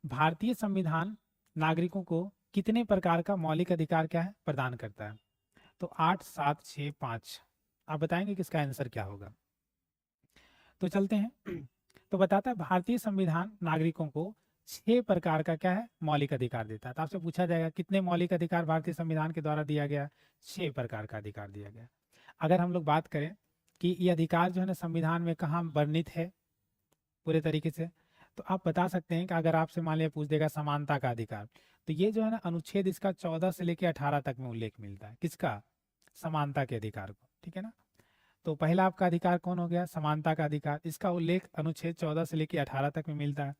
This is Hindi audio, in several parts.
भारतीय संविधान नागरिकों को कितने प्रकार का मौलिक अधिकार क्या है प्रदान करता है? तो 8, 7, 6, 5। आप बताएंगे कि इसका आंसर क्या होगा? तो चलते हैं। तो बताता है भारतीय संविधान नागरिकों को 6 प्रकार का क्या है मौलिक अधिकार देता है। तो आपसे पूछा जाएगा कितने मौलिक अधिकार भारतीय संविधान के द्वारा दिया गया? 6 प्रकार का अधिकार दिया गया। अगर हम लोग बात करें कि ये अधिकार जो है ना संविधान में कहाँ वर्णित है पूरे तरीके से, तो आप बता सकते हैं कि अगर आपसे मान लिया पूछ देगा समानता का अधिकार, तो ये जो है ना अनुच्छेद इसका 14 से लेकर 18 तक में उल्लेख मिलता है। किसका? समानता के अधिकार को। ठीक है ना। तो पहला आपका अधिकार कौन हो गया? समानता का अधिकार। इसका उल्लेख अनुच्छेद 14 से लेकर 18 तक में मिलता है।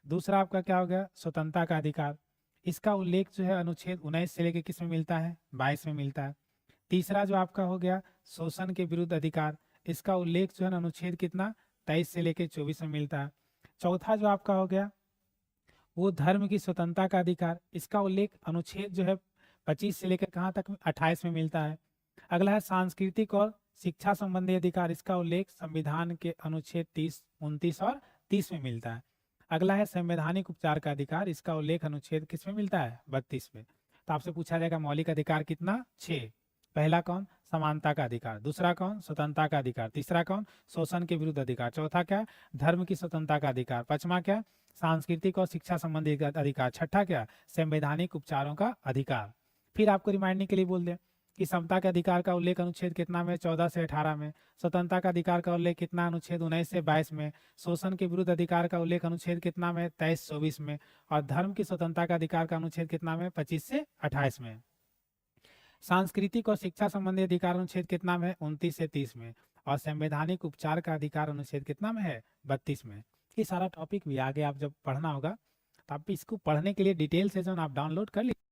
दूसरा आपका क्या हो गया? स्वतंत्रता का अधिकार। इसका उल्लेख जो है अनुच्छेद 19 से लेकर किस में मिलता है? 22 में मिलता है। तीसरा जो आपका हो गया शोषण के विरुद्ध अधिकार। इसका उल्लेख जो है अनुच्छेद कितना? 23 से लेकर 24 में मिलता है। चौथा जो आपका हो गया वो धर्म की स्वतंत्रता का अधिकार। इसका उल्लेख अनुच्छेद जो है 25 से लेकर कहाँ तक? 28 में मिलता है। अगला है सांस्कृतिक और शिक्षा संबंधी अधिकार। इसका उल्लेख संविधान के अनुच्छेद 30, 29 और 30 में मिलता है। अगला है संवैधानिक उपचार का अधिकार। इसका उल्लेख अनुच्छेद किस में मिलता है? 32 में। तो आपसे पूछा जाएगा मौलिक अधिकार कितना? 6। पहला कौन? समानता का अधिकार। दूसरा कौन? स्वतंत्रता का अधिकार। तीसरा कौन? शोषण के विरुद्ध अधिकार। चौथा क्या? धर्म की स्वतंत्रता का अधिकार। पांचवा क्या? सांस्कृतिक और शिक्षा संबंधी अधिकार। छठा क्या? संवैधानिक उपचारों का अधिकार। फिर आपको रिमाइंडिंग के लिए बोल दें कि समता के अधिकार का उल्लेख अनुच्छेद कितना में? 14 से 18 में। स्वतंत्रता का अधिकार का उल्लेख कितना? अनुच्छेद 19 से 22 में। शोषण के विरुद्ध अधिकार का उल्लेख अनुच्छेद कितना में? 23-24 में। और धर्म की स्वतंत्रता का अधिकार का अनुच्छेद कितना में? 25 से 28 में। सांस्कृतिक और शिक्षा संबंधी अधिकार अनुच्छेद कितना में? 29 से 30 में। और संवैधानिक उपचार का अधिकार अनुच्छेद कितना में है? 32 में। ये सारा टॉपिक भी आगे आप जब पढ़ना होगा तो आप इसको पढ़ने के लिए डिटेल सेशन आप डाउनलोड कर लीजिए।